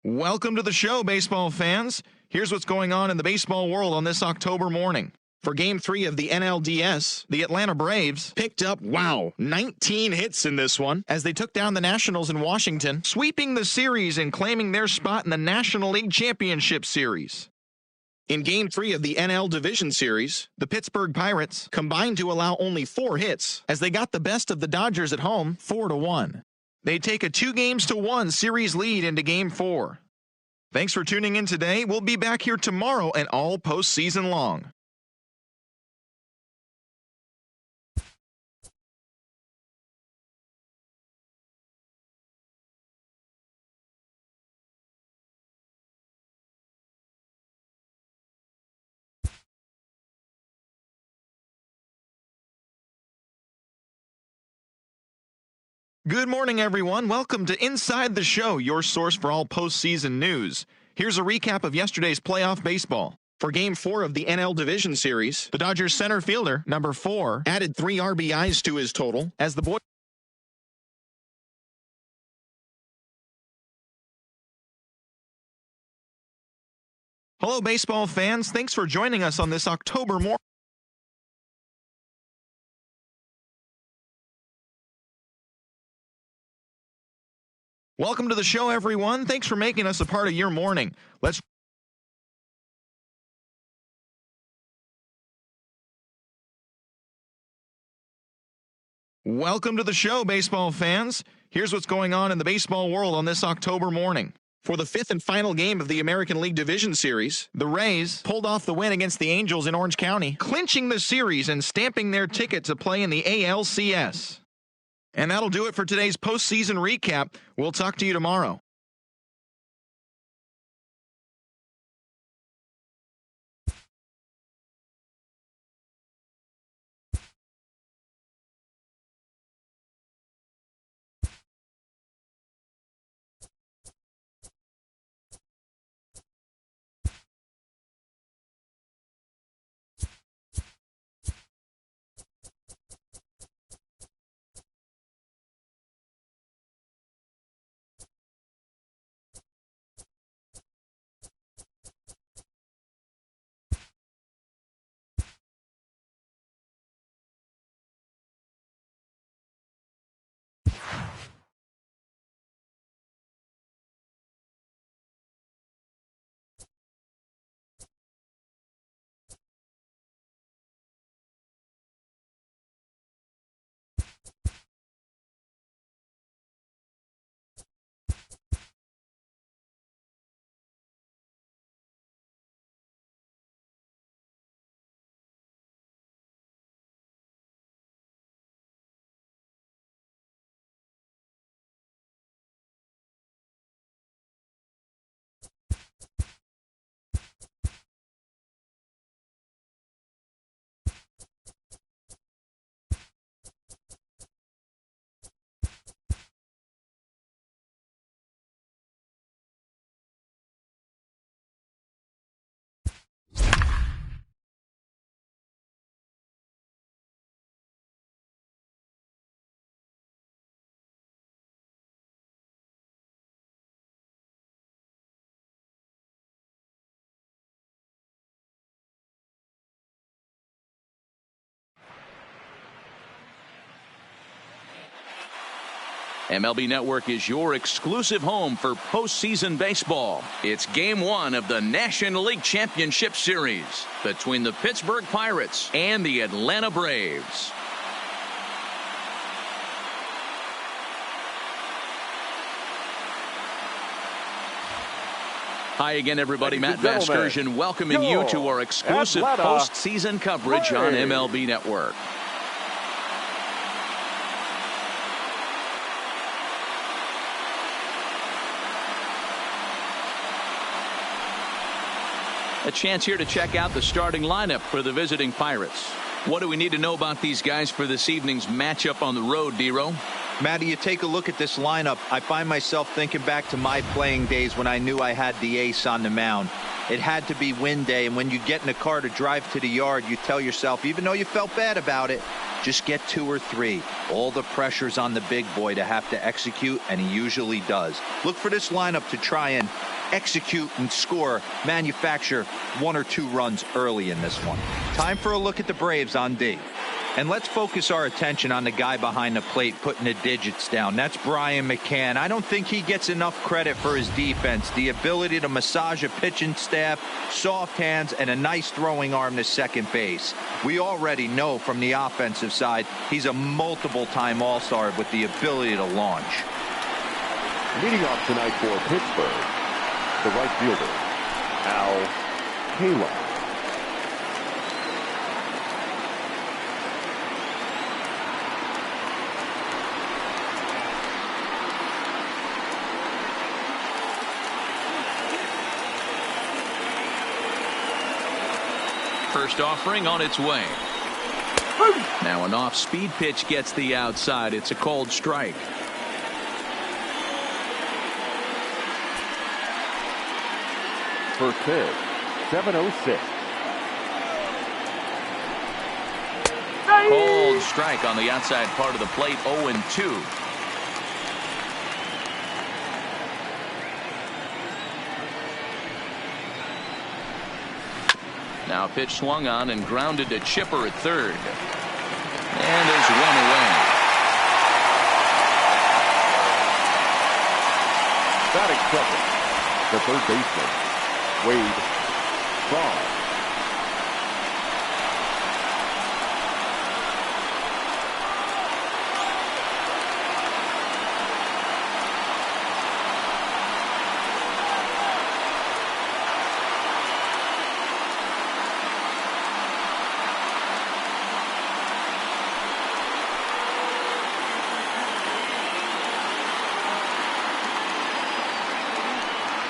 Welcome to the show, baseball fans. Here's what's going on in the baseball world on this October morning. For Game 3 of the NLDS, the Atlanta Braves picked up, 19 hits in this one as they took down the Nationals in Washington, sweeping the series and claiming their spot in the National League Championship Series. In Game 3 of the NL Division Series, the Pittsburgh Pirates combined to allow only 4 hits as they got the best of the Dodgers at home 4-1. They take a 2-1 series lead into Game 4. Thanks for tuning in today. We'll be back here tomorrow and all postseason long. Good morning, everyone. Welcome to Inside the Show, your source for all postseason news. Here's a recap of yesterday's playoff baseball. For Game 4 of the NL Division Series, the Dodgers center fielder, number 4, added 3 RBIs to his total as the boy. Hello, baseball fans. Thanks for joining us on this October morning. Welcome to the show, everyone. Thanks for making us a part of your morning. Welcome to the show, baseball fans. Here's what's going on in the baseball world on this October morning. For the 5th and final game of the American League Division Series, the Rays pulled off the win against the Angels in Orange County, clinching the series and stamping their ticket to play in the ALCS. And that'll do it for today's postseason recap. We'll talk to you tomorrow. MLB Network is your exclusive home for postseason baseball. It's Game 1 of the National League Championship Series between the Pittsburgh Pirates and the Atlanta Braves. Hi again, everybody. Matt Vasgersian welcoming you to our exclusive postseason coverage on MLB Network. A chance here to check out the starting lineup for the visiting Pirates. What do we need to know about these guys for this evening's matchup on the road, D-Row? Matty, you take a look at this lineup. I find myself thinking back to my playing days when I knew I had the ace on the mound. It had to be win day, and when you get in a car to drive to the yard, you tell yourself, even though you felt bad about it, just get 2 or 3. All the pressure's on the big boy to have to execute, and he usually does. Look for this lineup to try and execute and score, manufacture 1 or 2 runs early in this one. Time for a look at the Braves on D. And let's focus our attention on the guy behind the plate putting the digits down. That's Brian McCann. I don't think he gets enough credit for his defense. The ability to massage a pitching staff, soft hands, and a nice throwing arm to second base. We already know from the offensive side, he's a multiple-time All-Star with the ability to launch. Leading off tonight for Pittsburgh, the right fielder, Al Kayla. First offering on its way. Now an off-speed pitch gets the outside. It's a cold strike. First pitch, 7:06. Cold strike on the outside part of the plate, 0-2. Now a pitch swung on and grounded to Chipper at third. And there's one away. Batting second, the third baseman, Wade Strong.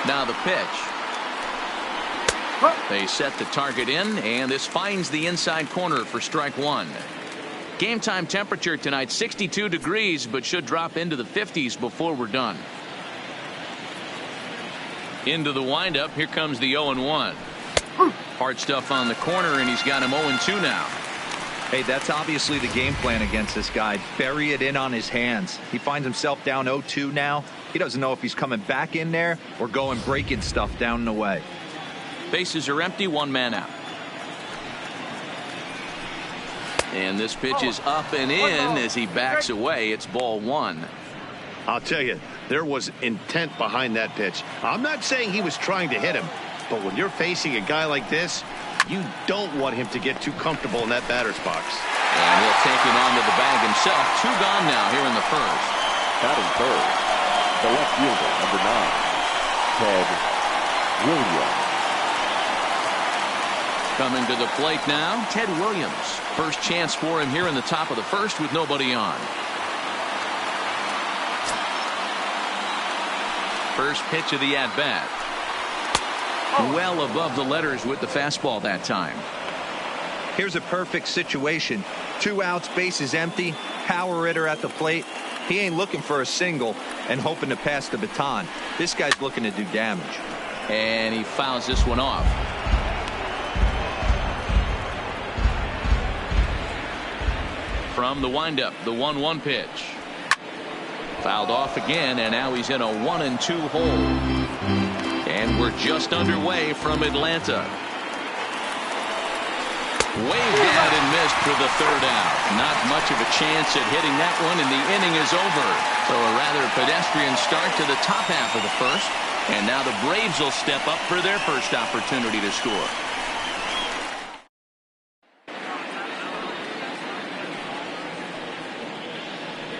Now the pitch. They set the target in, and this finds the inside corner for strike one. Game time temperature tonight 62 degrees, but should drop into the 50s before we're done. Into the windup. Here comes the 0-1. Hard stuff on the corner, and he's got him 0-2 now. Hey, that's obviously the game plan against this guy. Bury it in on his hands. He finds himself down 0-2 now. He doesn't know if he's coming back in there or going breaking stuff down the way. Bases are empty, 1 man out. And this pitch is up and in as he backs away. It's ball 1. I'll tell you, there was intent behind that pitch. I'm not saying he was trying to hit him, but when you're facing a guy like this, you don't want him to get too comfortable in that batter's box. And he'll take it onto the bag himself. 2 gone now here in the first. Batting third, the left fielder, number 9, Ted Williams. Coming to the plate now, Ted Williams. First chance for him here in the top of the first with nobody on. First pitch of the at-bat. Well above the letters with the fastball that time. Here's a perfect situation. 2 outs, bases empty, power hitter at the plate. He ain't looking for a single and hoping to pass the baton. This guy's looking to do damage. And he fouls this one off. From the windup, the 1-1 pitch. Fouled off again, and now he's in a 1-2 hole. And we're just underway from Atlanta. Waved at and missed for the 3rd out. Not much of a chance at hitting that one, and the inning is over. So a rather pedestrian start to the top half of the first. And now the Braves will step up for their first opportunity to score.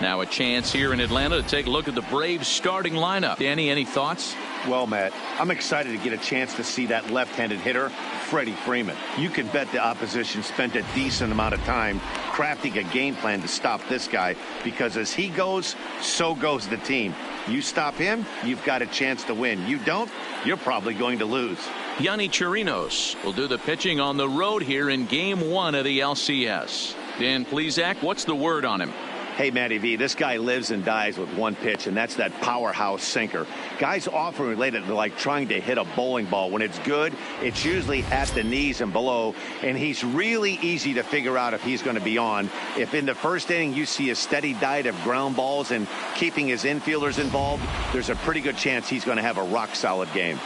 Now a chance here in Atlanta to take a look at the Braves starting lineup. Danny, any thoughts? Well, Matt, I'm excited to get a chance to see that left-handed hitter, Freddie Freeman. You can bet the opposition spent a decent amount of time crafting a game plan to stop this guy, because as he goes, so goes the team. You stop him, you've got a chance to win. You don't, you're probably going to lose. Yonny Chirinos will do the pitching on the road here in Game 1 of the LCS. Dan Plesac, what's the word on him? Hey, Matty V, this guy lives and dies with one pitch, and that's that powerhouse sinker. Guys often relate it to like trying to hit a bowling ball. When it's good, it's usually at the knees and below, and he's really easy to figure out if he's going to be on. If in the first inning you see a steady diet of ground balls and keeping his infielders involved, there's a pretty good chance he's going to have a rock-solid game.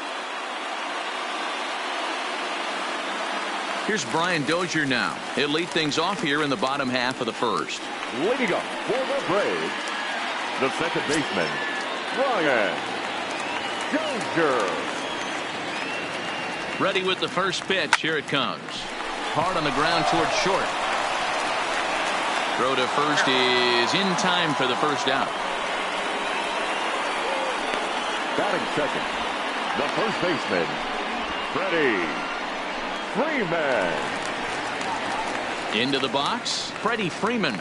Here's Brian Dozier now. He'll lead things off here in the bottom half of the first. Leading up for the Braves, the second baseman, Brian Dozier. Ready with the first pitch. Here it comes. Hard on the ground towards short. Throw to first is in time for the first out. Batting second, the first baseman, Freddie Freeman. Into the box, Freddie Freeman.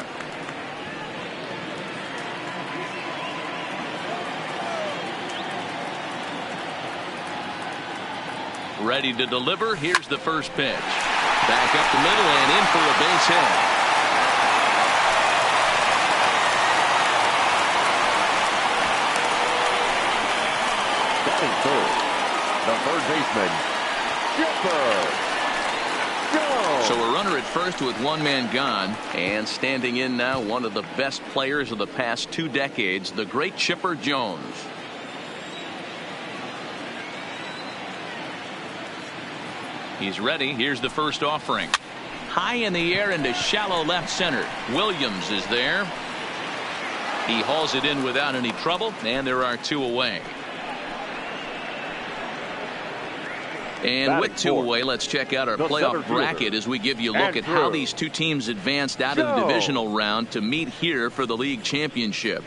Ready to deliver. Here's the first pitch. Back up the middle and in for a base hit. Batting third, the third baseman, Chipper Jones. So a runner at first with one man gone, and standing in now one of the best players of the past 2 decades, the great Chipper Jones. He's ready. Here's the first offering. High in the air into shallow left center. Williams is there. He hauls it in without any trouble, and there are 2 away. And with 2 away, let's check out our playoff bracket as we give you a look at how these 2 teams advanced out of the divisional round to meet here for the league championship.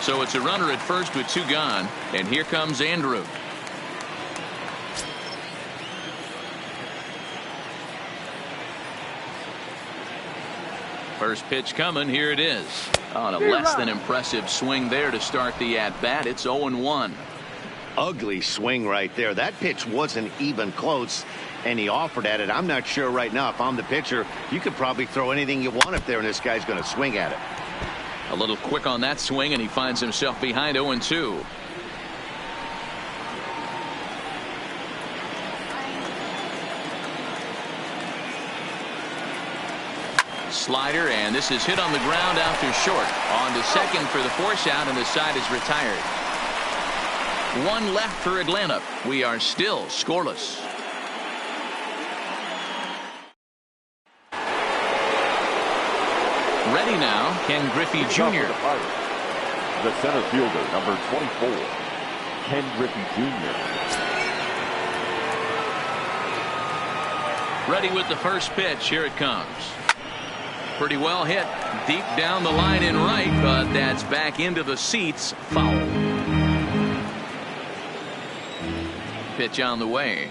So it's a runner at first with 2 gone, and here comes Andrew. First pitch coming. Here it is. On a less than impressive swing there to start the at-bat. It's 0-1. Ugly swing right there. That pitch wasn't even close, and he offered at it. I'm not sure right now if I'm the pitcher. You could probably throw anything you want up there, and this guy's going to swing at it. A little quick on that swing, and he finds himself behind 0-2. Slider, and this is hit on the ground out to short. On to second for the force out, and the side is retired. 1 left for Atlanta. We are still scoreless. Ready now, Ken Griffey Jr. The center fielder, number 24, Ken Griffey Jr. Ready with the first pitch. Here it comes. Pretty well hit. Deep down the line in right, but that's back into the seats. Foul. Pitch on the way.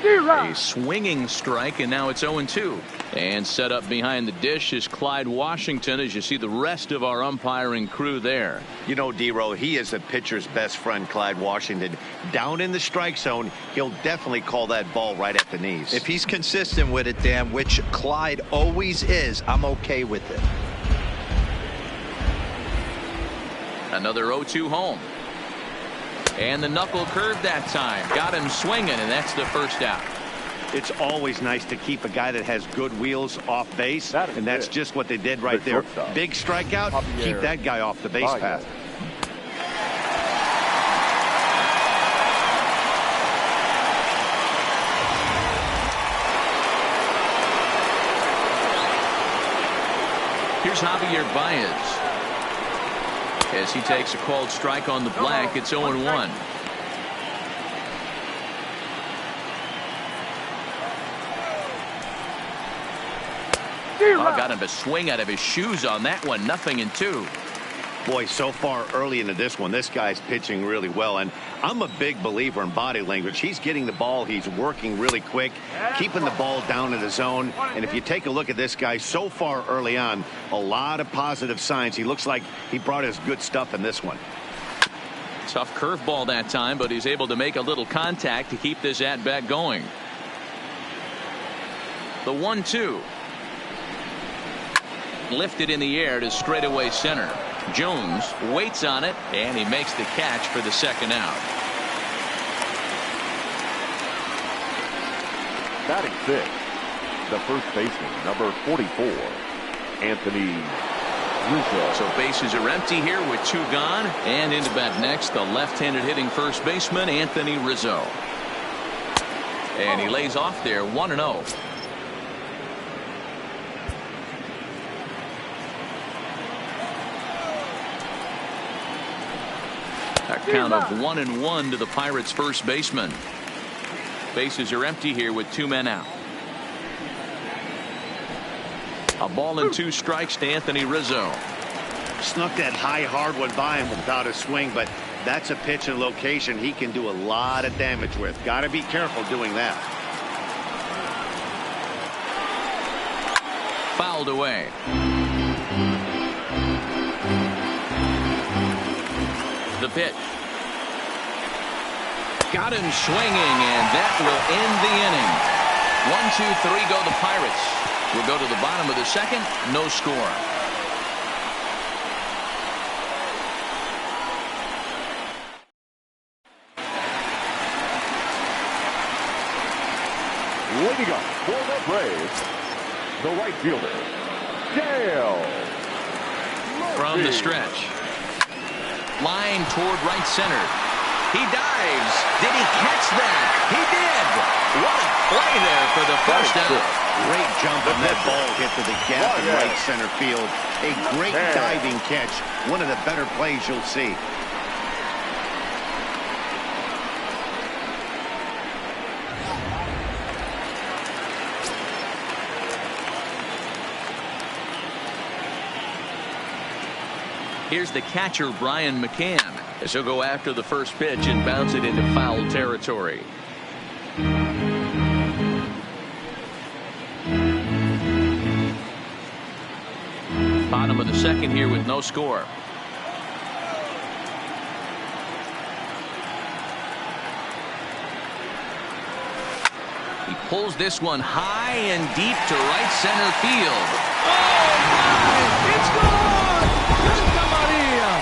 A swinging strike, and now it's 0-2. And set up behind the dish is Clyde Washington, as you see the rest of our umpiring crew there. You know, D-Row, he is a pitcher's best friend, Clyde Washington. Down in the strike zone, he'll definitely call that ball right at the knees. If he's consistent with it, Dan, which Clyde always is, I'm okay with it. Another 0-2 home. And the knuckle curve that time. Got him swinging, and that's the first out. It's always nice to keep a guy that has good wheels off base, and that's just what they did right there. Big strikeout, keep that guy off the base path. Here's Javier Baez. As he takes a called strike on the black, it's 0-1. Got him to swing out of his shoes on that one. 0-2. Boy, so far early into this one, this guy's pitching really well, and I'm a big believer in body language. He's getting the ball, he's working really quick, keeping the ball down in the zone, and if you take a look at this guy so far early on, a lot of positive signs. He looks like he brought his good stuff in this one. Tough curveball that time, but he's able to make a little contact to keep this at-bat going. The 1-2. Lifted in the air to straightaway center. Jones waits on it, and he makes the catch for the second out. Batting fifth, the first baseman, number 44, Anthony Rizzo. So bases are empty here with 2 gone, and into bat next, the left-handed hitting first baseman, Anthony Rizzo. And he lays off there, 1-0. A count of 1-1 to the Pirates' first baseman. Bases are empty here with 2 men out. A ball and 2 strikes to Anthony Rizzo. Snuck that high hard one by him without a swing, but that's a pitch and location he can do a lot of damage with. Got to be careful doing that. Fouled away. The pitch. Got him swinging, and that will end the inning. 1-2-3 go the Pirates. We'll go to the bottom of the second. No score. Leading up for the Braves, the right fielder, Dale Murphy. From the stretch. Line toward right center. He dives. Did he catch that? He did. What a play there for the first out. Great jump on that ball hit to the gap in right center field. A great diving catch. One of the better plays you'll see. Here's the catcher, Brian McCann, as he'll go after the first pitch and bounce it into foul territory. Bottom of the second here with no score. He pulls this one high and deep to right center field. Oh my! It's gone! Santa Maria!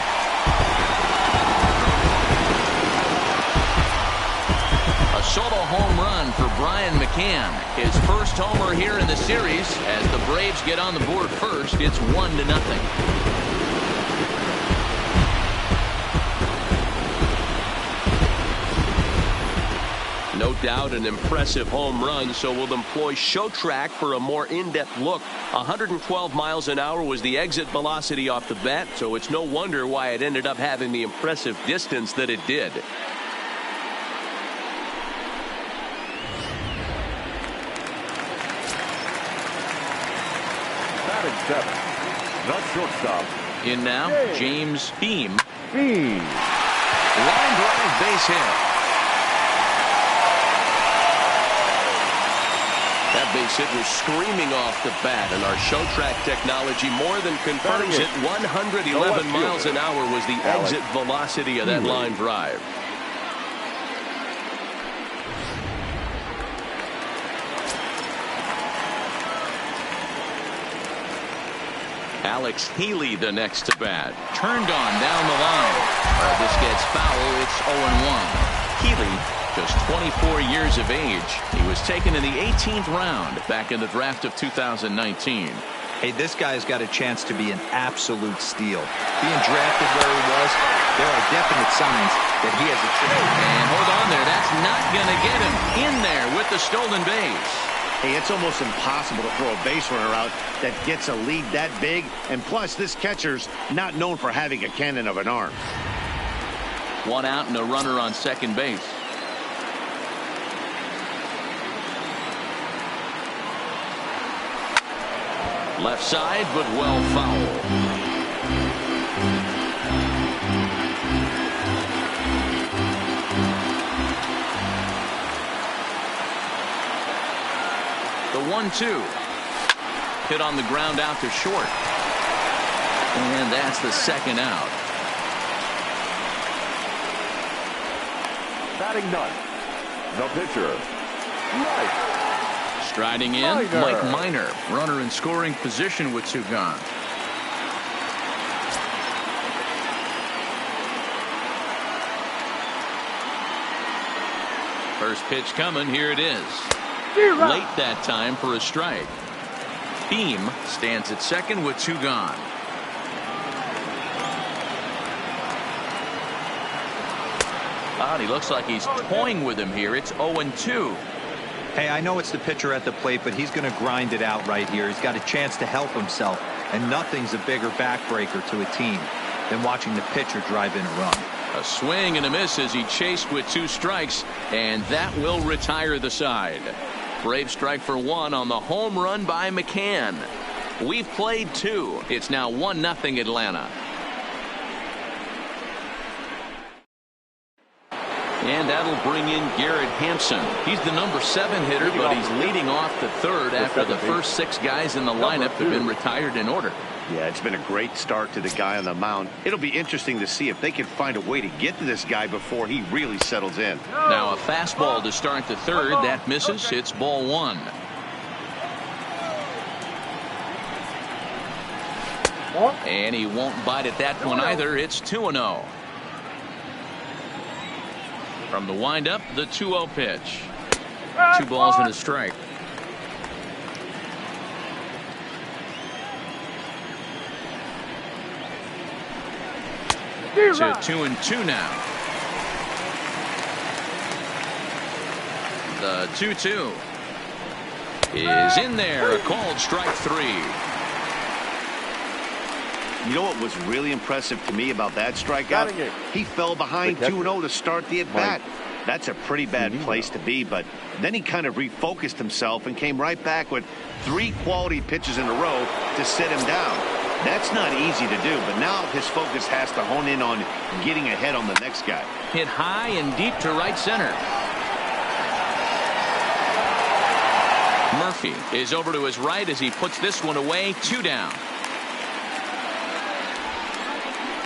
A solo home run for Brian McCann. His first homer here in the series. As the Braves get on the board first, it's 1-0. No doubt an impressive home run, so we'll employ Show Track for a more in-depth look. 112 miles an hour was the exit velocity off the bat, so it's no wonder why it ended up having the impressive distance that it did. Batting seventh, the shortstop. In now, James Beam. Beam. Line drive base hit. That base hit was screaming off the bat, and our Show Track technology more than confirms it. 111 miles an hour was the exit velocity of that line drive. Alex Healy the next to bat. Turned on down the line. This gets foul. It's 0-1. Healy, just 24 years of age. He was taken in the 18th round back in the draft of 2019. Hey, this guy's got a chance to be an absolute steal. Being drafted where he was, there are definite signs that he has a chance. And hold on there. That's not going to get him in there with the stolen base. Hey, it's almost impossible to throw a base runner out that gets a lead that big. And plus, this catcher's not known for having a cannon of an arm. One out and a runner on second base. Left side, but well foul. The 1-2. Hit on the ground out to short. And that's the second out. Batting ninth, the pitcher, Mike Striding in, Mike Minor. Runner in scoring position with 2 gone. First pitch coming. Here it is. Late that time for a strike. Beam stands at second with 2 gone. He looks like he's toying with him here. It's 0-2. Hey, I know it's the pitcher at the plate, but he's going to grind it out right here. He's got a chance to help himself, and nothing's a bigger backbreaker to a team than watching the pitcher drive in a run. A swing and a miss as he chased with 2 strikes, and that will retire the side. Braves strike for 1 on the home run by McCann. We've played 2. It's now 1-0 Atlanta. And that'll bring in Garrett Hampson. He's the number 7 hitter, but he's leading off the 3rd after the first 6 guys in the lineup have been retired in order. Yeah, it's been a great start to the guy on the mound. It'll be interesting to see if they can find a way to get to this guy before he really settles in. Now a fastball to start the 3rd. That misses. It's ball 1. And he won't bite at that one either. It's 2-0. From the windup, the 2-0 pitch. 2 balls and a strike. To 2-2 now. The 2-2 is in there. A called strike 3. You know what was really impressive to me about that strikeout? He fell behind 2-0 to start the at-bat. That's a pretty bad place to be, but then he kind of refocused himself and came right back with 3 quality pitches in a row to sit him down. That's not easy to do, but now his focus has to hone in on getting ahead on the next guy. Hit high and deep to right center. Murphy is over to his right as he puts this one away. 2 down.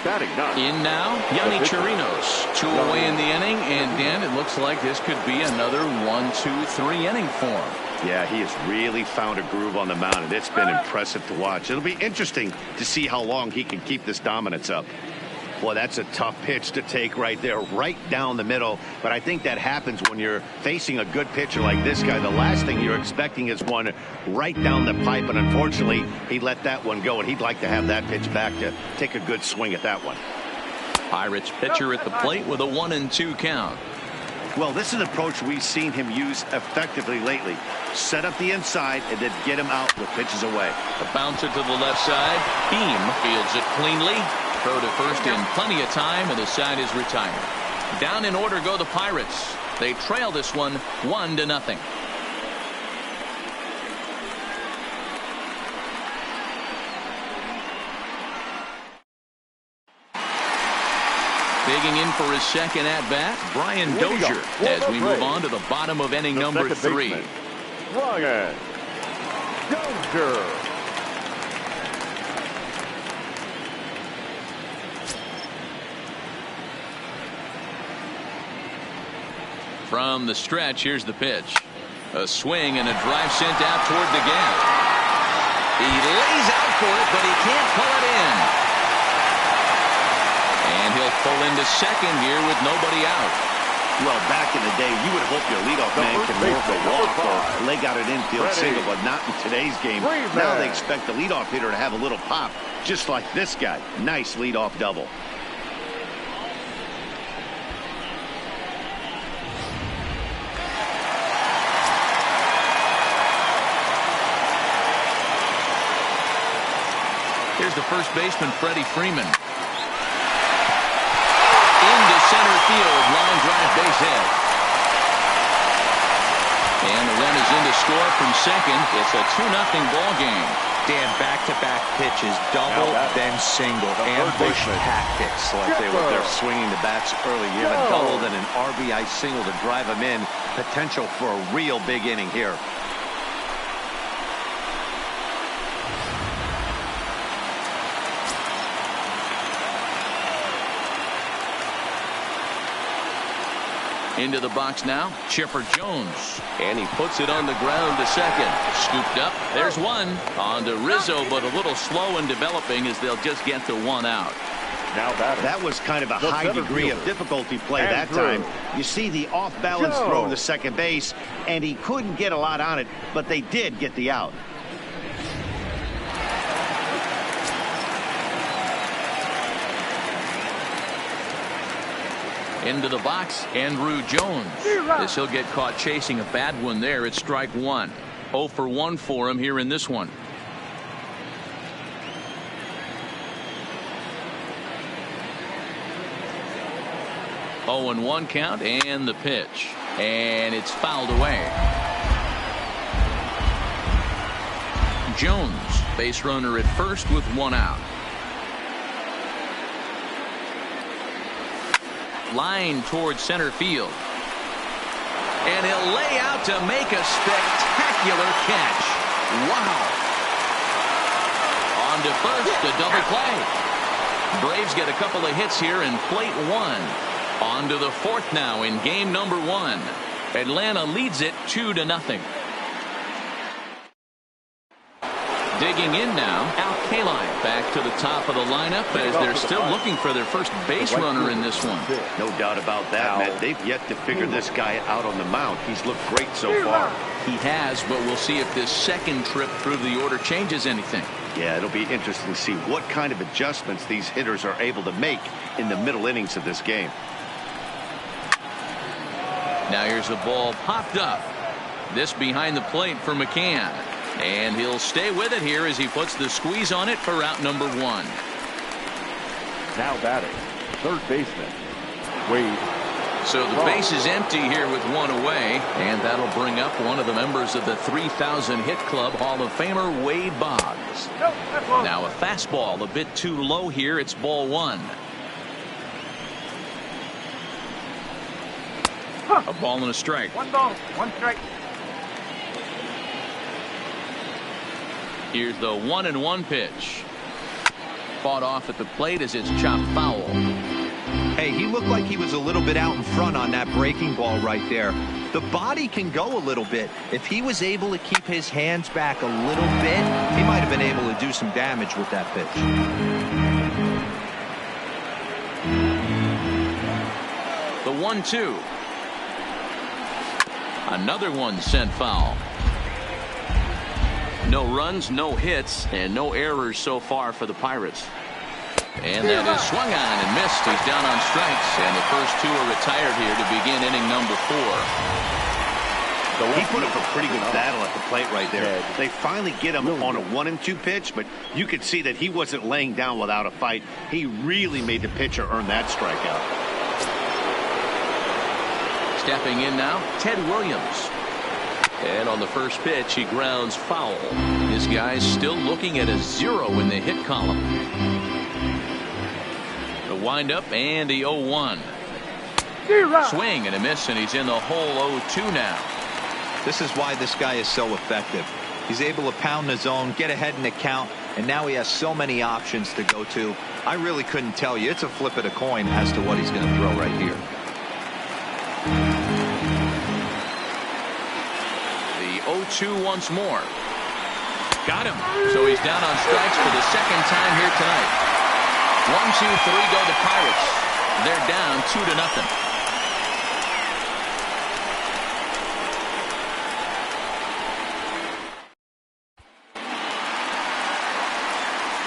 In now, Yanni Chirinos. 2 away in the inning, and Dan, it looks like this could be another 1-2-3 inning for him. Yeah, he has really found a groove on the mound, and it's been impressive to watch. It'll be interesting to see how long he can keep this dominance up. Boy, that's a tough pitch to take right there, right down the middle. But I think that happens when you're facing a good pitcher like this guy. The last thing you're expecting is one right down the pipe, and unfortunately, he let that one go, and he'd like to have that pitch back to take a good swing at that one. Pirates pitcher at the plate with a 1-2 count. Well, this is an approach we've seen him use effectively lately. Set up the inside and then get him out with pitches away. A bouncer to the left side. Beam fields it cleanly. Throw to first in plenty of time, and the side is retired. Down in order go the Pirates. They trail this one 1-0. Digging in for his second at-bat, Brian Dozier, as we move on to the bottom of inning number 3. Brian Dozier. From the stretch, here's the pitch. A swing and a drive sent out toward the gap. He lays out for it, but he can't pull it in. And he'll pull into second here with nobody out. Well, back in the day, you would hope your leadoff man can work a walk or leg out an infield single, but not in today's game. Now they expect the leadoff hitter to have a little pop, just like this guy. Nice leadoff double. Here's the first baseman, Freddie Freeman. Into center field, line drive, base hit. And the run is in to score from second. It's a 2-0 ball game. Dan, back-to-back pitches, double, then single, ambush tactics like they were. They're swinging the bats early. You have a double, then an RBI single to drive them in. Potential for a real big inning here. Into the box now, Chipper Jones. And he puts it on the ground to second. Scooped up. There's one. On to Rizzo, but a little slow in developing as they'll just get to one out. Now that was kind of a high degree of difficulty play that time. You see the off-balance throw to second base, and he couldn't get a lot on it, but they did get the out. Into the box, Andrew Jones. This he'll get caught chasing a bad one there. It's strike one. 0 for 1 for him here in this one. Oh, and 1 count, and the pitch, and it's fouled away. Jones, base runner at first with 1 out. Line towards center field, and he'll lay out to make a spectacular catch. Wow. On to first, a double play. Braves get a couple of hits here in plate 1. On to the 4th now in game number 1. Atlanta leads it 2-0. Digging in now, Al Kaline back to the top of the lineup as they're still looking for their first base runner in this one. No doubt about that, Matt. They've yet to figure this guy out on the mound. He's looked great so far. He has, but we'll see if this second trip through the order changes anything. Yeah, it'll be interesting to see what kind of adjustments these hitters are able to make in the middle innings of this game. Now here's a ball popped up. This behind the plate for McCann. And he'll stay with it here as he puts the squeeze on it for out number 1. Now batting, third baseman, Wade. So the base is empty here with 1 away. And that'll bring up one of the members of the 3,000 hit club, Hall of Famer Wade Boggs. Now a fastball a bit too low here. It's ball 1. A ball and a strike. 1 ball, 1 strike. Here's the 1-1 pitch. Fought off at the plate as it's chopped foul. Hey, he looked like he was a little bit out in front on that breaking ball right there. The body can go a little bit. If he was able to keep his hands back a little bit, he might have been able to do some damage with that pitch. The 1-2. Another one sent foul. No runs, no hits, and no errors so far for the Pirates. And that is swung on and missed. He's down on strikes, and the first 2 are retired here to begin inning number 4. He put up a pretty good battle at the plate right there. They finally get him on a 1-2 pitch, but you could see that he wasn't laying down without a fight. He really made the pitcher earn that strikeout. Stepping in now, Ted Williams. And on the first pitch, he grounds foul. This guy's still looking at a 0 in the hit column. The windup and the 0-1. Swing and a miss, and he's in the hole 0-2 now. This is why this guy is so effective. He's able to pound the zone, get ahead in the count, and now he has so many options to go to. I really couldn't tell you. It's a flip of the coin as to what he's going to throw right here. The 0-2 once more. Got him. So he's down on strikes for the second time here tonight. 1, 2, 3 go the Pirates. They're down 2-0.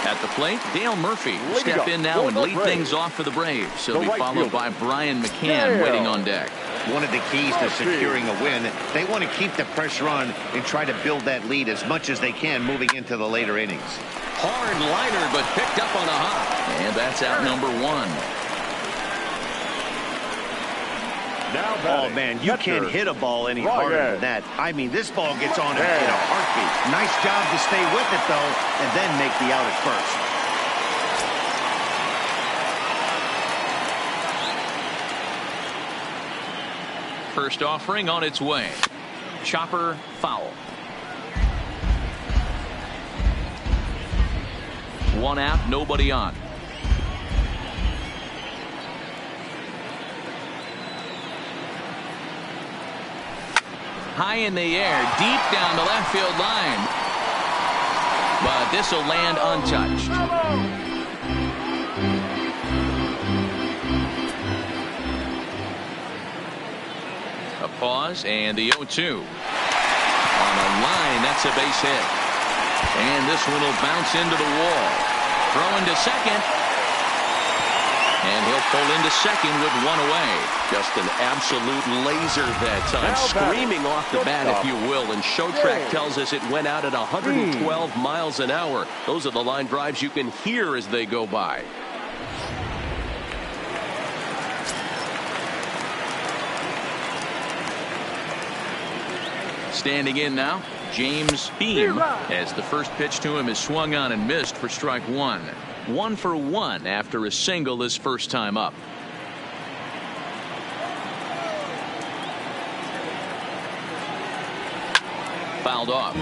At the plate, Dale Murphy will step in now and lead things off for the Braves. He'll be followed by Brian McCann waiting on deck. One of the keys to securing a win, they want to keep the pressure on and try to build that lead as much as they can moving into the later innings. Hard liner, but picked up on a hop. And that's out number 1. Oh, man, you can't hit a ball any harder than that. I mean, this ball gets on in a heartbeat. Nice job to stay with it, though, and then make the out at first. First offering on its way. Chopper foul. 1 out, nobody on. high in the air, deep down the left field line. But this will land untouched. A pause and the 0-2. On the line, that's a base hit. And this one will bounce into the wall. Throwing to second. And he'll pull into second with one away. Just an absolute laser that time. Screaming off the bat, if you will. And Showtrack tells us it went out at 112 miles an hour. Those are the line drives you can hear as they go by. Standing in now, James Beam, as the first pitch to him is swung on and missed for strike one. 1 for 1 after a single his first time up. Fouled off.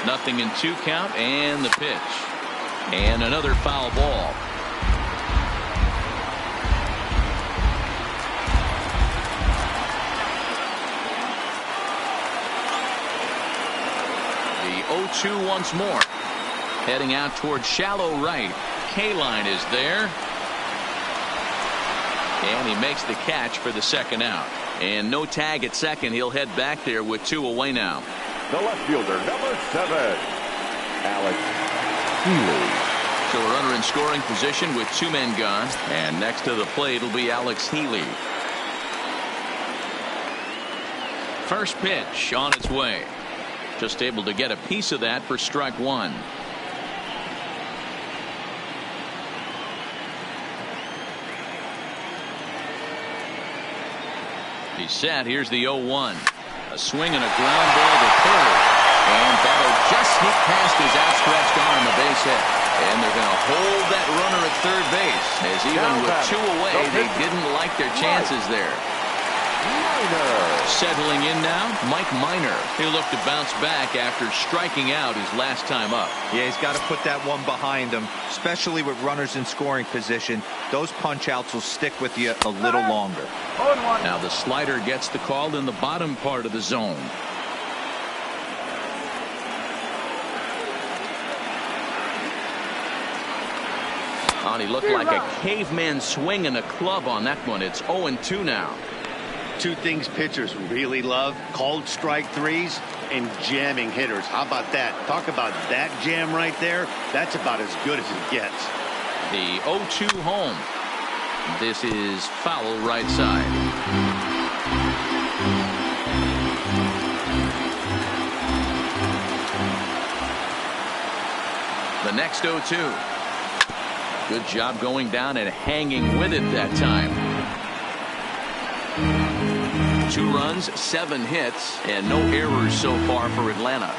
Nothing in 2 count, and the pitch. And another foul ball. The 0-2 once more. Heading out towards shallow right. K-line is there. And he makes the catch for the second out. And no tag at second. He'll head back there with 2 away now. The left fielder, number 7, Alex Healy. So a runner in scoring position with 2 men gone. And next to the plate will be Alex Healy. First pitch on its way. Just able to get a piece of that for strike one. He's set. Here's the 0-1. A swing and a ground ball to third. And that'll just sneak past his outstretched arm, a base hit. And they're going to hold that runner at third base. As even with 2 away, they didn't like their chances there. Settling in now, Mike Minor. He'll look to bounce back after striking out his last time up. Yeah, he's got to put that one behind him, especially with runners in scoring position. Those punch outs will stick with you a little longer. Now the slider gets the call in the bottom part of the zone. Oh, he looked like a caveman swinging a club on that one. It's 0-2 now. 2 things pitchers really love: called strike threes and jamming hitters. How about that? Talk about that jam right there. That's about as good as it gets. The 0-2 home. This is foul right side. The next 0-2. Good job going down and hanging with it that time. 2 runs, 7 hits, and no errors so far for Atlanta.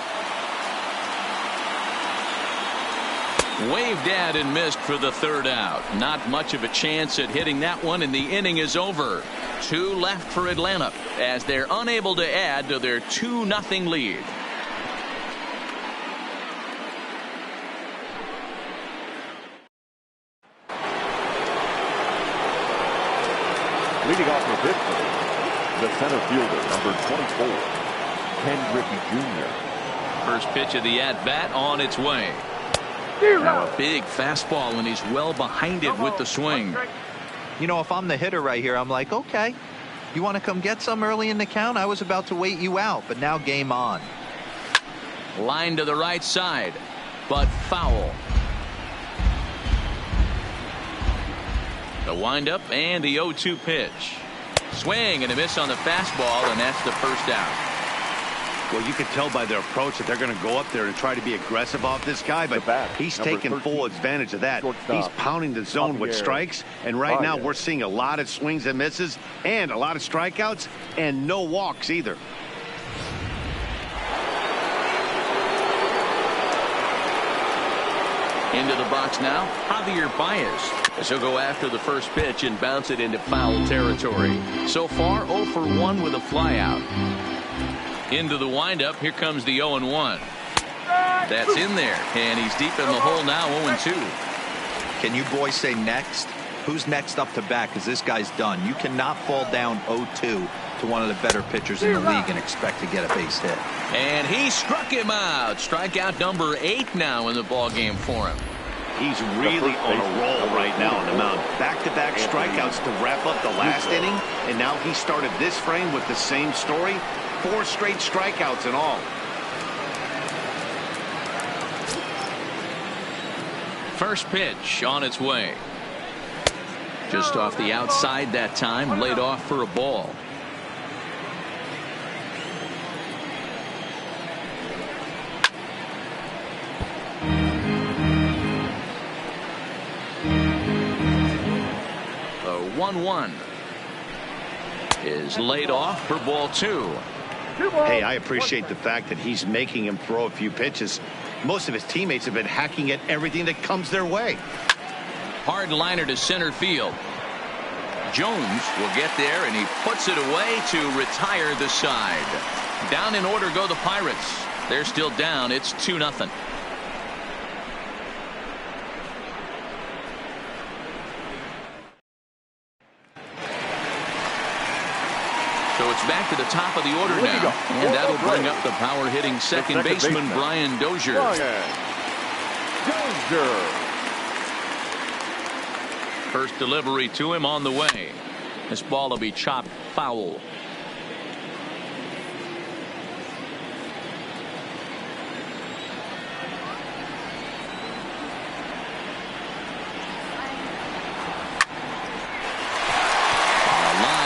Waved at and missed for the third out. Not much of a chance at hitting that one, and the inning is over. 2 left for Atlanta as they're unable to add to their 2-0 lead. Leading off the victory, the center fielder, number 24, Griffey Jr. First pitch of the at-bat on its way. Now a big fastball, and he's well behind it with the swing. You know, if I'm the hitter right here, I'm like, okay, you want to come get some early in the count? I was about to wait you out, but now game on. Line to the right side, but foul. The windup and the 0-2 pitch. Swing and a miss on the fastball, and that's the first out. Well, you can tell by their approach that they're going to go up there and try to be aggressive off this guy, but he's taking full advantage of that. He's pounding the zone with strikes, and right now we're seeing a lot of swings and misses and a lot of strikeouts and no walks either. Into the box now, Javier Baez, as he'll go after the first pitch and bounce it into foul territory. So far, 0 for 1 with a flyout. Into the windup, here comes the 0-1. That's in there, and he's deep in the hole now, 0-2. Can you boys say next? Who's next up to bat? Because this guy's done. You cannot fall down 0-2 to one of the better pitchers in the league and expect to get a base hit. And he struck him out. Strikeout number 8 now in the ball game for him. He's really on a roll right now on the mound. Back-to-back strikeouts to wrap up the last inning, and now he started this frame with the same story. 4 straight strikeouts in all. First pitch on its way. Just off the outside that time, laid off for a ball. The 1-1 is laid off for ball 2. Hey, I appreciate the fact that he's making him throw a few pitches. Most of his teammates have been hacking at everything that comes their way. Hard liner to center field. Jones will get there, and he puts it away to retire the side. Down in order go the Pirates. They're still down. It's 2-0. So it's back to the top of the order now, and that'll bring up the power hitting second baseman Brian Dozier. First delivery to him on the way. This ball will be chopped foul.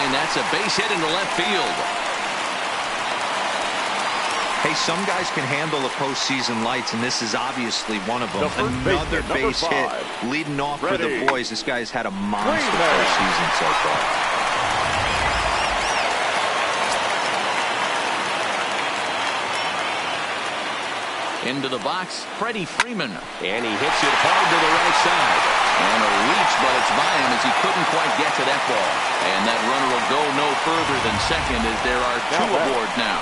That's a base hit into left field. Hey, some guys can handle the postseason lights, and this is obviously one of them. Another base hit leading off for the boys. This guy's had a monster postseason so far. Into the box, Freddie Freeman. And he hits it hard to the right side. And a reach, but it's by him as he couldn't quite get to that ball. And that runner will go no further than second as there are 2 aboard now.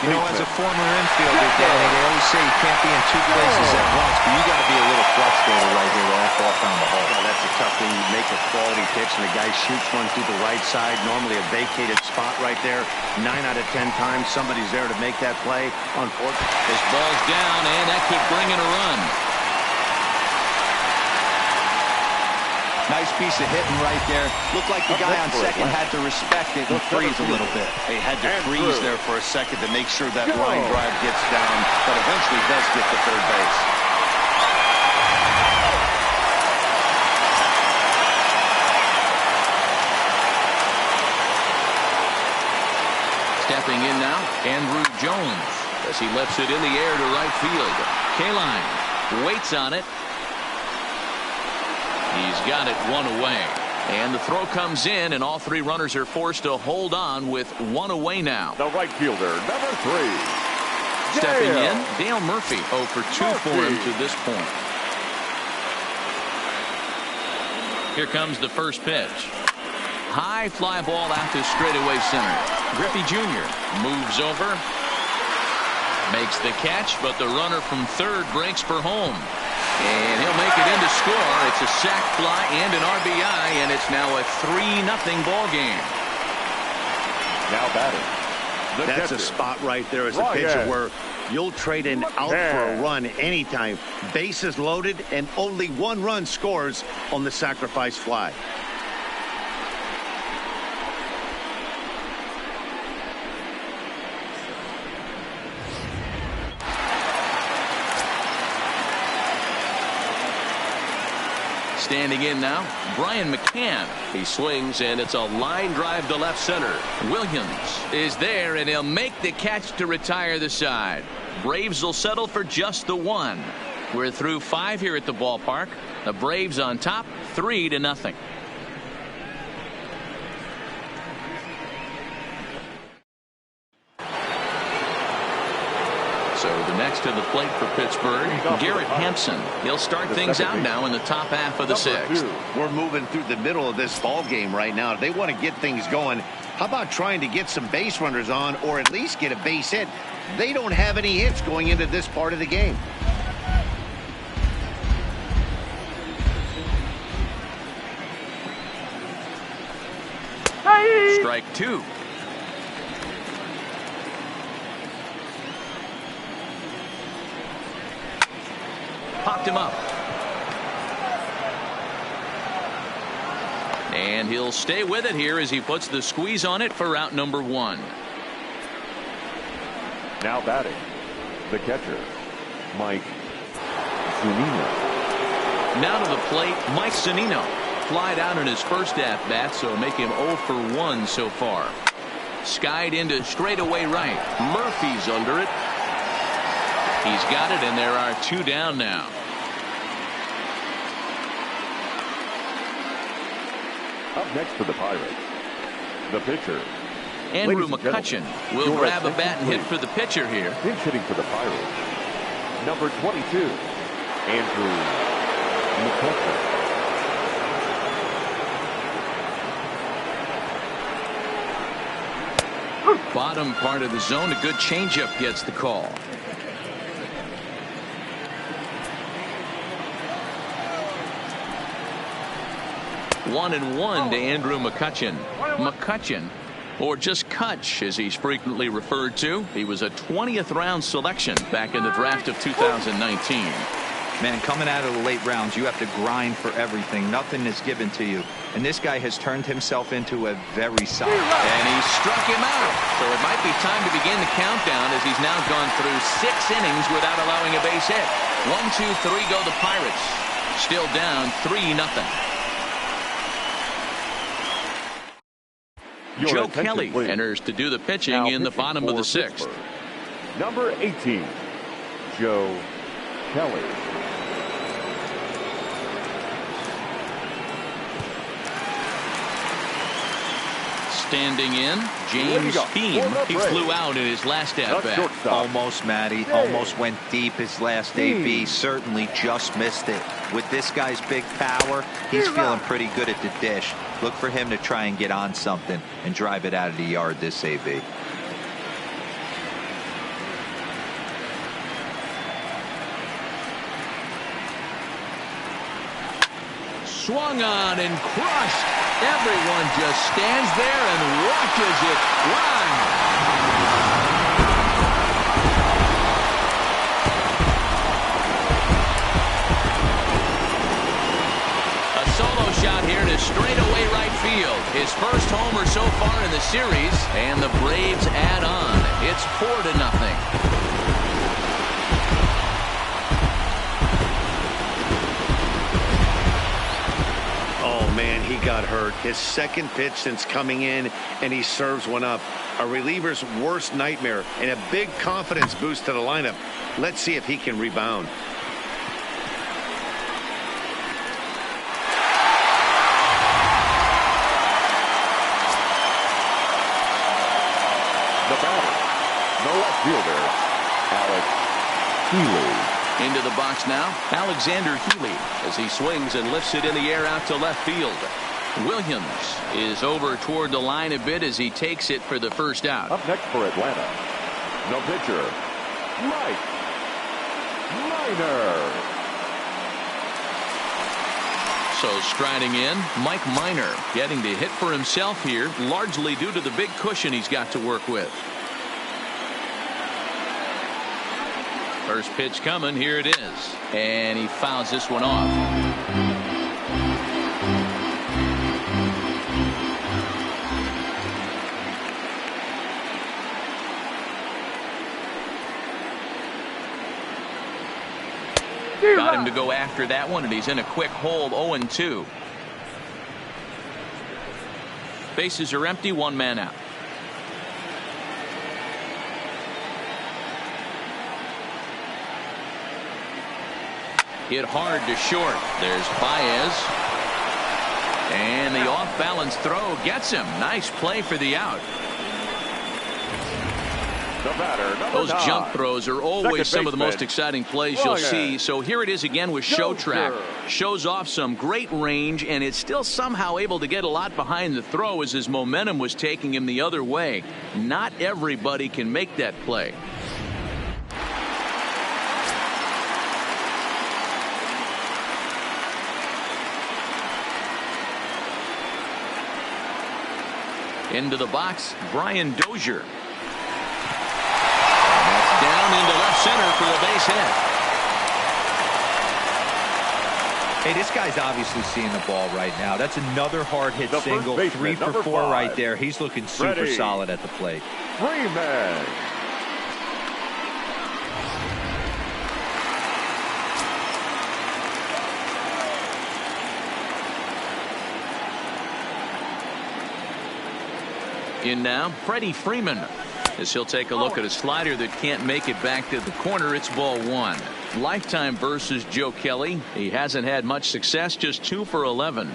You know, as a former infielder, Danny, they always say you can't be in 2 places at once, but you got to be a little frustrated right here to all fall down the hole. Well, that's a tough thing. You make a quality pitch, and the guy shoots one through the right side, normally a vacated spot right there. 9 out of 10 times, somebody's there to make that play. Unfortunately, this ball's down, and that could bring in a run. Nice piece of hitting right there. Looked like the guy on second had to respect it and freeze a little bit. He had to freeze there for a second to make sure that line drive gets down, but eventually does get to third base. Stepping in now, Andrew Jones as he lifts it in the air to right field. Kaline waits on it. He's got it 1 away. And the throw comes in, and all 3 runners are forced to hold on with 1 away now. The right fielder, number 3. Stepping in, Dale Murphy. 0 for 2 for him to this point. Here comes the first pitch. High fly ball out to straightaway center. Griffey Jr. moves over. Makes the catch, but the runner from third breaks for home. And he'll make it in to score. It's a sac fly and an RBI, and it's now a 3-0 ball game. Now batting. That's a spot right there as a pitcher where you'll trade an out for a run anytime. Bases loaded, and only 1 run scores on the sacrifice fly. Standing in now, Brian McCann. He swings, and it's a line drive to left center. Williams is there, and he'll make the catch to retire the side. Braves will settle for just the 1. We're through 5 here at the ballpark. The Braves on top, 3-0. So the next to the plate for Pittsburgh, Garrett Hampson. He'll start things out now in the top half of the 6th. We're moving through the middle of this ball game right now. They want to get things going. How about trying to get some base runners on or at least get a base hit? They don't have any hits going into this part of the game. Strike two. Popped him up. And he'll stay with it here as he puts the squeeze on it for out number one. Now batting, the catcher, Mike Zunino. Now to the plate, Mike Zunino. Flied out in his first at-bat, so make him 0 for 1 so far. Skied into straightaway right. Murphy's under it. He's got it, and there are two down now. Up next for the Pirates, the pitcher, Andrew McCutchen will grab a bat and hit for the pitcher here. Pinch hitting for the Pirates, number 22, Andrew McCutchen. Bottom part of the zone, a good changeup gets the call. One and one to Andrew McCutchen. McCutchen, or just Kutch as he's frequently referred to. He was a 20th round selection back in the draft of 2019. Man, coming out of the late rounds, you have to grind for everything. Nothing is given to you. And this guy has turned himself into a very solid. And he struck him out. So it might be time to begin the countdown as he's now gone through 6 innings without allowing a base hit. 1, 2, 3 go the Pirates. Still down 3-0. Joe Kelly enters to do the pitching now in the bottom of the 6th. Number 18, Joe Kelly. Standing in, James Beam. He flew out in his last at-bat. Almost, Matty. Almost went deep his last AB. Certainly just missed it. With this guy's big power, he's feeling pretty good at the dish. Look for him to try and get on something and drive it out of the yard this AB. Swung on and crushed. Everyone just stands there and watches it fly. A solo shot here to straightaway right field. His first homer so far in the series, and the Braves add on. It's 4-0. Man, he got hurt. His second pitch since coming in, and he serves one up. A reliever's worst nightmare and a big confidence boost to the lineup. Let's see if he can rebound. The batter, the left fielder, Alex Healy. Into the box now, Alexander Healy, as he swings and lifts it in the air out to left field. Williams is over toward the line a bit as he takes it for the first out. Up next for Atlanta, the pitcher, Mike Minor. So striding in, Mike Minor getting to hit for himself here, largely due to the big cushion he's got to work with. First pitch coming, here it is. And he fouls this one off. Got him to go after that one, and he's in a quick hole, 0-2. Bases are empty, 1 man out. Hit hard to short. There's Baez. And the off-balance throw gets him. Nice play for the out. The batter, number Those 9. jump throws are always some of the most baseman, exciting plays you'll see. So here it is again with Show Track. Shows off some great range, and it's still somehow able to get a lot behind the throw as his momentum was taking him the other way. Not everybody can make that play. Into the box, Brian Dozier. Down into left center for a base hit. Hey, this guy's obviously seeing the ball right now. That's another hard hit single. 3 for 4 right there. He's looking super solid at the plate. Freeman. In now, Freddie Freeman. As he'll take a look at a slider that can't make it back to the corner. It's ball 1. Lifetime versus Joe Kelly. He hasn't had much success, just 2 for 11.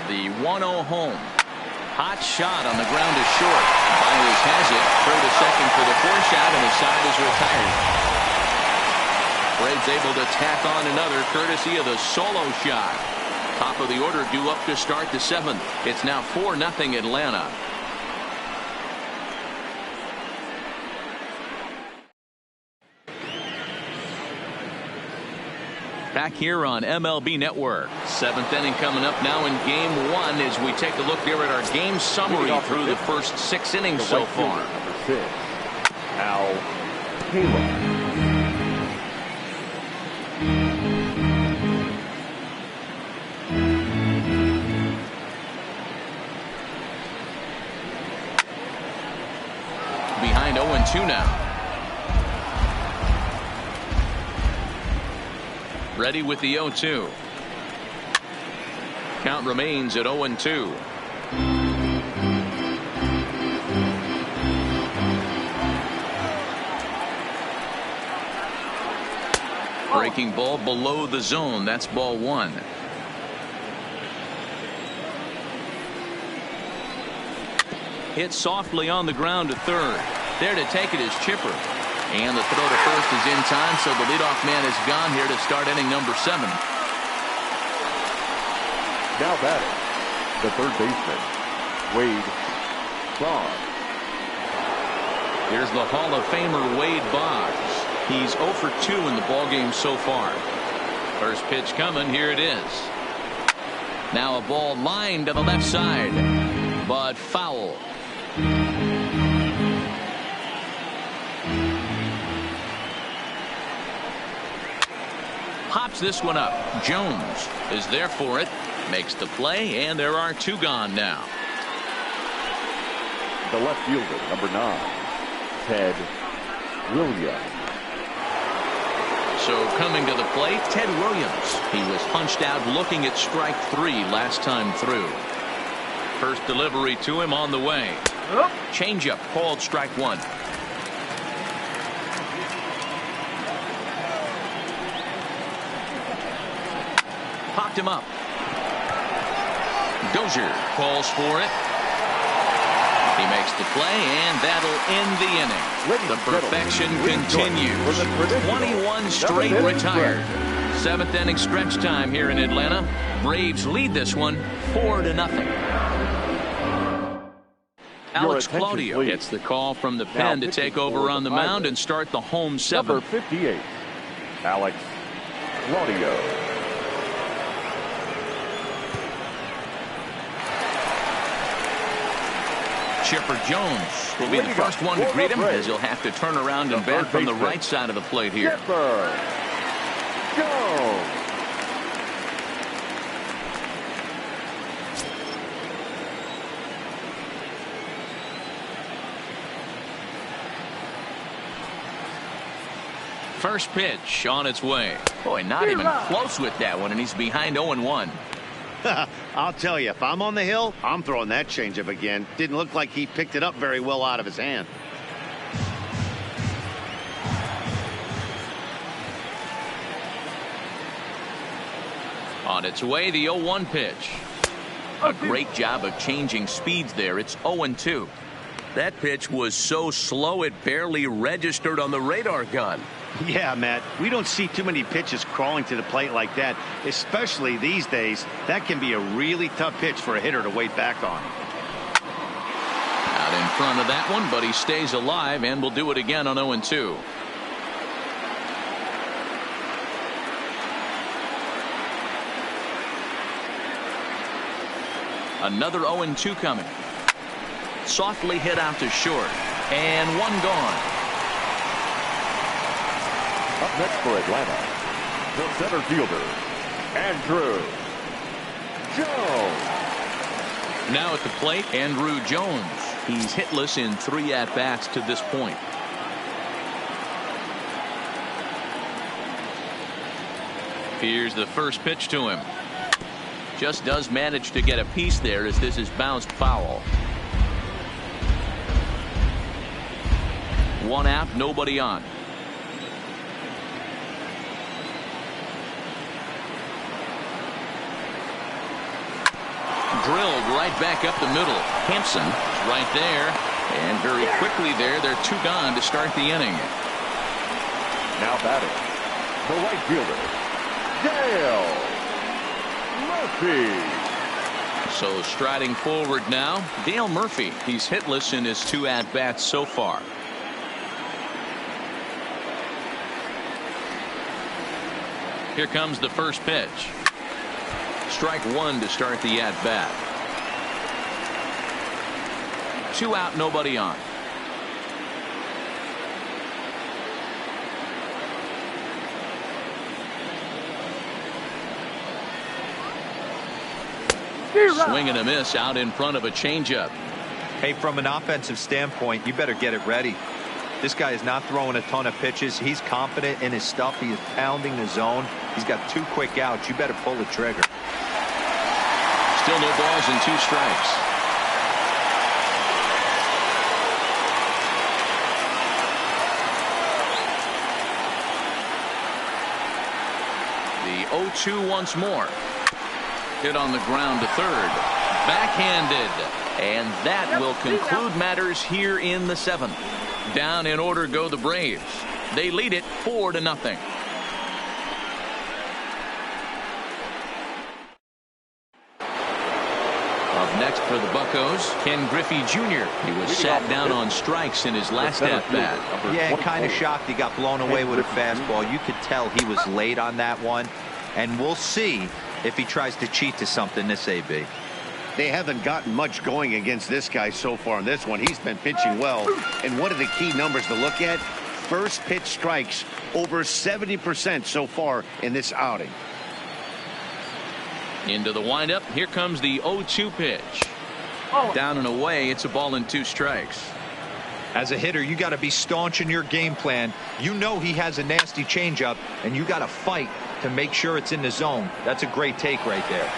The 1-0 home. Hot shot on the ground is short. Byers has it. Throw to second for the 4 shot, and the side is retired. Braves able to tack on another courtesy of the solo shot. Top of the order due up to start the 7th. It's now 4-0 Atlanta. Back here on MLB Network. 7th inning coming up now in game 1 as we take a look here at our game summary through the first 6 innings so far. Number 6, Al Taylor. Behind 0-2 now. Ready with the 0-2. Count remains at 0-2. Breaking ball below the zone. That's ball 1. Hit softly on the ground to third. There to take it is Chipper. And the throw to first is in time, so the leadoff man is gone here to start inning number 7. Now batting, the third baseman, Wade Boggs. Here's the Hall of Famer Wade Boggs. He's 0 for 2 in the ballgame so far. First pitch coming. Here it is. Now a ball lined to the left side, but foul. Pops this one up. Jones is there for it. Makes the play, and there are 2 gone now. The left fielder, number 9, Ted Williams. So coming to the plate, Ted Williams. He was punched out looking at strike 3 last time through. First delivery to him on the way. Changeup called strike 1. Popped him up. Dozier calls for it. He makes the play, and that'll end the inning. The perfection continues. 21 straight retired. 7th inning stretch time here in Atlanta. Braves lead this one 4-0. Alex Claudio gets the call from the pen to take over on the mound and start the home 7th. Number 58, Alex Claudio. Chipper Jones will be the first one to greet him, as he'll have to turn around and bat from the right side of the plate here. Chipper Jones. First pitch on its way. Boy, not even close with that one, and he's behind 0-1. I'll tell you, if I'm on the hill, I'm throwing that changeup again. Didn't look like he picked it up very well out of his hand. On its way, the 0-1 pitch. A great job of changing speeds there. It's 0-2. That pitch was so slow it barely registered on the radar gun. Yeah, Matt, we don't see too many pitches crawling to the plate like that, especially these days. That can be a really tough pitch for a hitter to wait back on. Out in front of that one, but he stays alive and will do it again on 0-2. Another 0-2 coming. Softly hit out to short. And one gone. Up next for Atlanta, the center fielder, Andrew Jones. Now at the plate, Andrew Jones. He's hitless in 3 at-bats to this point. Here's the first pitch to him. Just does manage to get a piece there as this is bounced foul. 1 out, nobody on. Drilled right back up the middle. Hampson right there. And very quickly there, they're 2 gone to start the inning. Now batting, the right fielder, Dale Murphy. So striding forward now, Dale Murphy. He's hitless in his 2 at-bats so far. Here comes the first pitch. Strike 1 to start the at-bat. 2 out, nobody on. Swing and a miss out in front of a changeup. Hey, from an offensive standpoint, you better get it ready. This guy is not throwing a ton of pitches. He's confident in his stuff. He is pounding the zone. He's got 2 quick outs. You better pull the trigger. Still no balls and 2 strikes. The 0-2 once more. Hit on the ground to third. Backhanded. And that will conclude matters here in the 7th. Down in order go the Braves. They lead it 4-0. Up next for the Buccos, Ken Griffey Jr. He was sat down on strikes in his last at-bat. Yeah, kind of shocked he got blown away with a fastball. You could tell he was late on that one. And we'll see if he tries to cheat to something this AB. They haven't gotten much going against this guy so far in this one. He's been pitching well. And what are the key numbers to look at? First pitch strikes over 70% so far in this outing. Into the windup. Here comes the 0-2 pitch. Down and away. It's a ball and 2 strikes. As a hitter, you got to be staunch in your game plan. You know he has a nasty changeup, and you got to fight to make sure it's in the zone. That's a great take right there.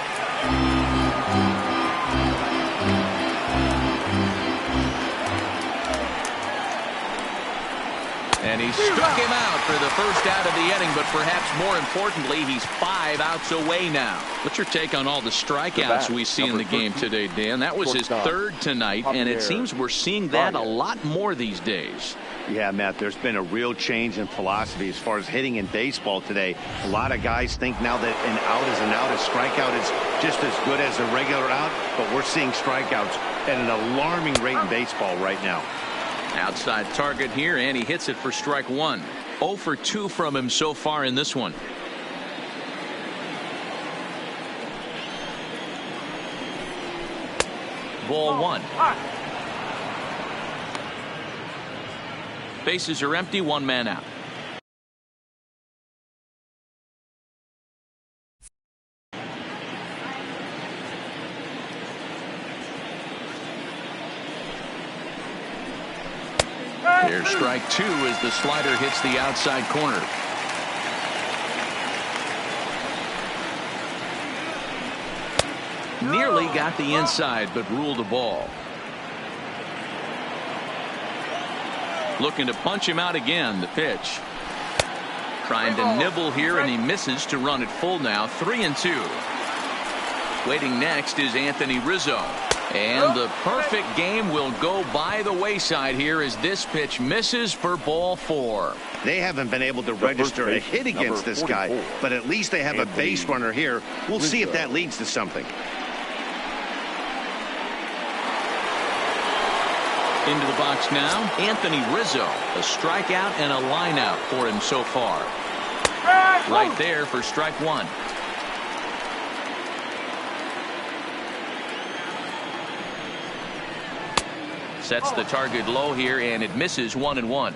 And he struck him out for the first out of the inning, but perhaps more importantly, he's 5 outs away now. What's your take on all the strikeouts we see in the game today, Dan? That was his 3rd tonight, and it seems we're seeing that a lot more these days. Yeah, Matt, there's been a real change in philosophy as far as hitting in baseball today. A lot of guys think now that an out is an out, a strikeout is just as good as a regular out, but we're seeing strikeouts at an alarming rate in baseball right now. Outside target here, and he hits it for strike 1. 0 for 2 from him so far in this one. Ball 1. Bases are empty, 1 man out. There's strike 2 as the slider hits the outside corner. Nearly got the inside, but ruled a ball. Looking to punch him out again. The pitch. Trying to nibble here, and he misses to run it full now. 3-2. Waiting next is Anthony Rizzo. And the perfect game will go by the wayside here as this pitch misses for ball 4. They haven't been able to register a hit against this guy, but at least they have a base runner here. We'll see if that leads to something. Into the box now, Anthony Rizzo. A strikeout and a line out for him so far. Right there for strike 1. Sets the target low here, and it misses 1-1.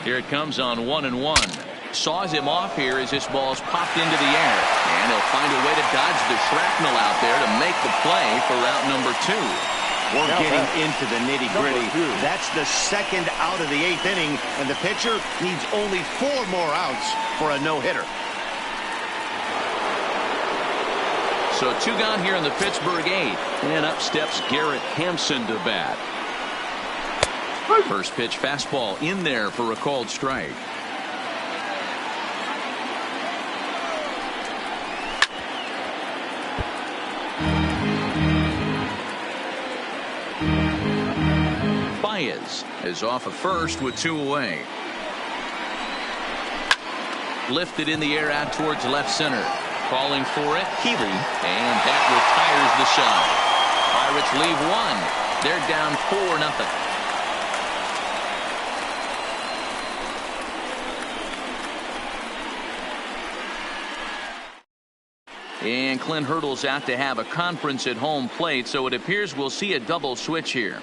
Here it comes on 1-1. Saws him off here as this ball's popped into the air. And he'll find a way to dodge the shrapnel out there to make the play for route number 2. We're getting into the nitty-gritty. That's the second out of the 8th inning, and the pitcher needs only 4 more outs for a no-hitter. So 2 gone here in the Pittsburgh 8th. And up steps Garrett Hampson to bat. First pitch fastball in there for a called strike. Baez is off of first with 2 away. Lifted in the air out towards left center. Calling for it, Healy, and that retires the shot. Pirates leave 1. They're down 4-0. And Clint Hurdle's out to have a conference at home plate, so it appears we'll see a double switch here.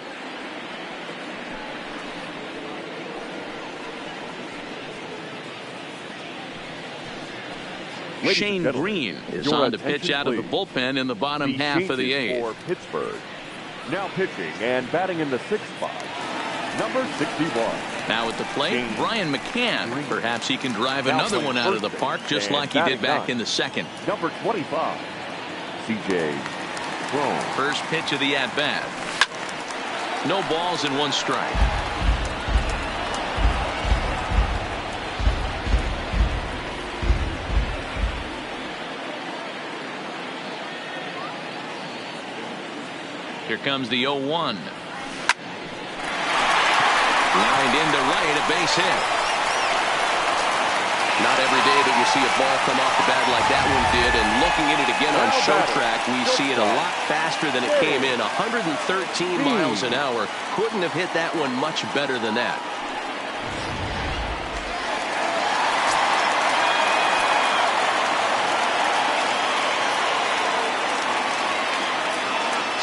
Shane Green is on to pitch out of the bullpen in the bottom half of the 8th. For Pittsburgh. Now pitching and batting in the 6th spot, number 61. Now at the plate, Brian McCann. Perhaps he can drive another one out of the park just like he did back in the 2nd. Number 25, C.J. Cron. First pitch of the at-bat. No balls and 1 strike. Here comes the 0-1. Lined into right, a base hit. Not every day that you see a ball come off the bat like that one did, and looking at it again on show track, we see it a lot faster than it came in. 113 miles an hour. Couldn't have hit that one much better than that.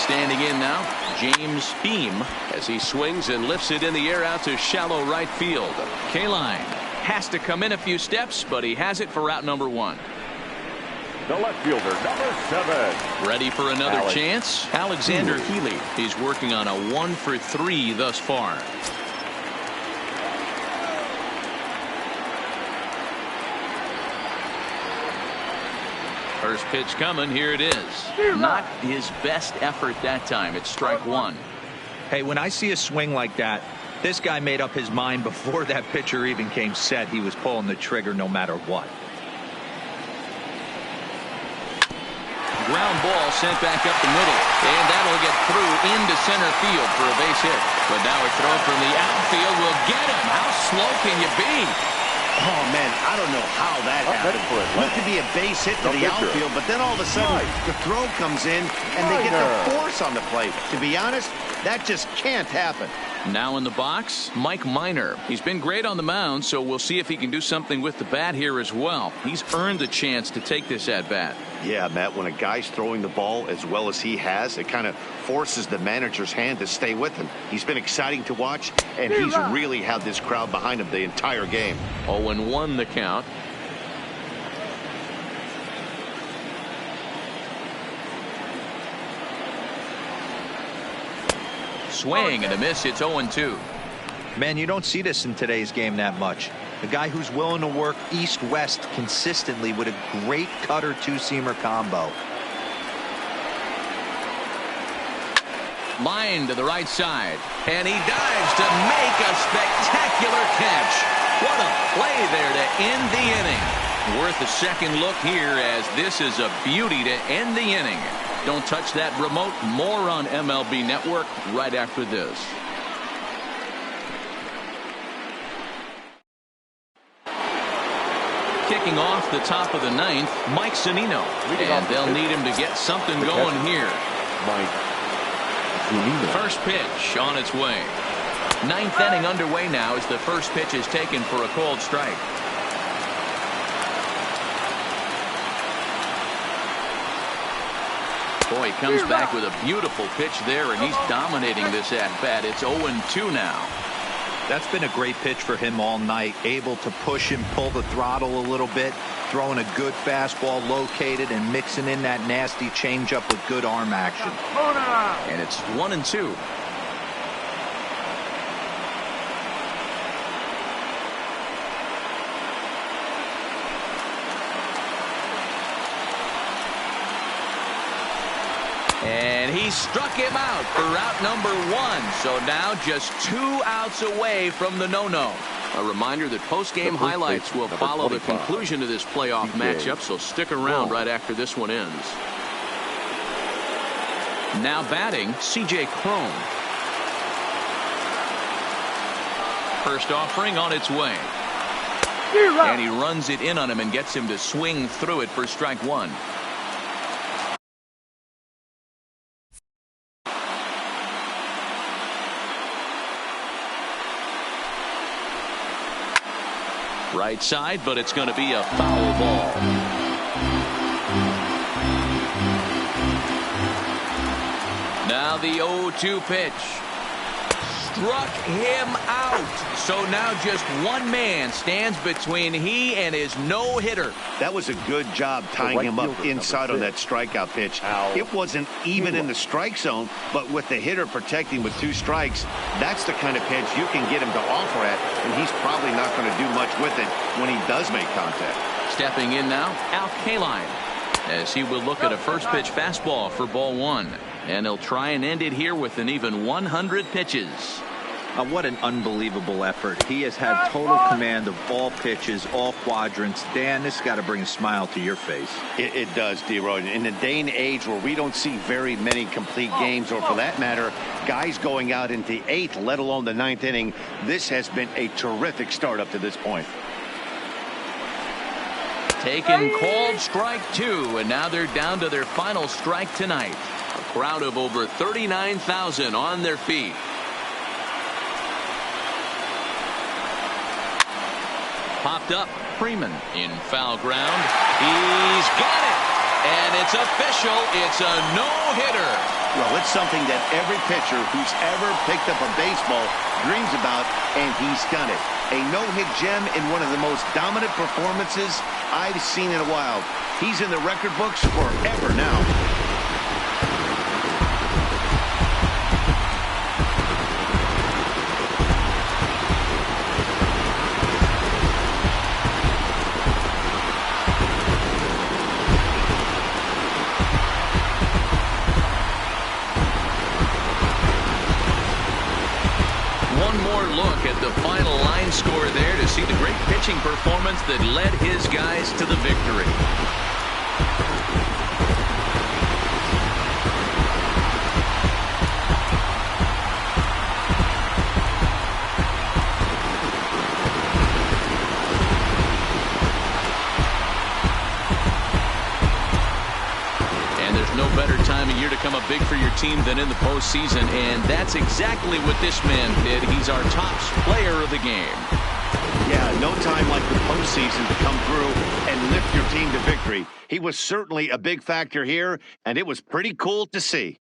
Standing in now, James Beam, as he swings and lifts it in the air out to shallow right field. Kaline has to come in a few steps, but he has it for route number 1. The left fielder, number 7. Ready for another chance? Alexander Healy. He's working on a 1 for 3 thus far. First pitch coming. Here it is. Not his best effort that time. It's strike 1. Hey, when I see a swing like that, this guy made up his mind before that pitcher even came set. He was pulling the trigger no matter what. Ground ball sent back up the middle, and that'll get through into center field for a base hit. But now a throw from the outfield will get him. How slow can you be? Oh, man, I don't know how that happened. Looked to be a base hit to the outfield, but then all of a sudden the throw comes in and they get the force on the plate. To be honest, that just can't happen. Now in the box, Mike Minor. He's been great on the mound, so we'll see if he can do something with the bat here as well. He's earned the chance to take this at bat. Yeah, Matt, when a guy's throwing the ball as well as he has, it kind of forces the manager's hand to stay with him. He's been exciting to watch, and he's really had this crowd behind him the entire game. 0-1 the count. Swing and a miss. It's 0-2. Man, you don't see this in today's game that much. A guy who's willing to work east-west consistently with a great cutter two-seamer combo. Line to the right side, and he dives to make a spectacular catch. What a play there to end the inning. Worth a second look here, as this is a beauty to end the inning. Don't touch that remote. More on MLB Network right after this. Kicking off the top of the ninth, Mike Zunino. And they'll need him to get something going here. Mike Zunino. First pitch on its way. Ninth inning underway now as the first pitch is taken for a called strike. Boy, he comes back with a beautiful pitch there, and he's dominating this at-bat. It's 0-2 now. That's been a great pitch for him all night. Able to push him, pull the throttle a little bit, throwing a good fastball located, and mixing in that nasty changeup with good arm action. And it's 1-2. And he struck him out for out number 1. So now just 2 outs away from the no-no. A reminder that post-game highlights will follow the conclusion of this playoff matchup, so stick around right after this one ends. Now batting, C.J. Cron. First offering on its way. And he runs it in on him and gets him to swing through it for strike 1. Right side, but it's going to be a foul ball. Now the 0-2 pitch. Struck him out. So now just one man stands between he and his no-hitter. That was a good job tying him up inside on that strikeout pitch. It wasn't even in the strike zone, but with the hitter protecting with 2 strikes, that's the kind of pitch you can get him to offer at, and he's probably not going to do much with it when he does make contact. Stepping in now, Al Kaline, as he will look at a first pitch fastball for ball 1. And he'll try and end it here with an even 100 pitches. What an unbelievable effort. He has had total command of all pitches, all quadrants. Dan, this has got to bring a smile to your face. It does, D-Roy. In a day and age where we don't see very many complete games, or for that matter, guys going out into 8th, let alone the 9th inning, this has been a terrific start up to this point. Taken called strike 2, and now they're down to their final strike tonight. A crowd of over 39,000 on their feet. Popped up, Freeman in foul ground. He's got it, and it's official. It's a no-hitter. Well, it's something that every pitcher who's ever picked up a baseball dreams about, and he's done it. A no-hit gem in one of the most dominant performances I've seen in a while. He's in the record books forever now. Look at the final line score there to see the great pitching performance that led his guys to the victory. No better time of year to come up big for your team than in the postseason, and that's exactly what this man did. He's our top player of the game. Yeah, no time like the postseason to come through and lift your team to victory. He was certainly a big factor here, and it was pretty cool to see.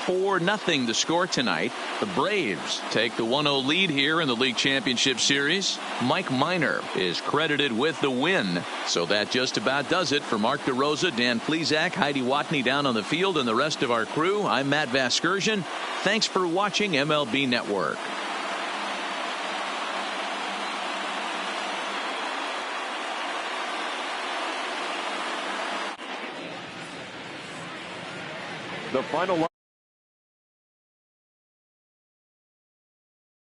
4-0 the score tonight. The Braves take the 1-0 lead here in the League Championship Series. Mike Minor is credited with the win. So that just about does it for Mark DeRosa, Dan Plesac, Heidi Watney down on the field, and the rest of our crew. I'm Matt Vasgersian. Thanks for watching MLB Network. The final line.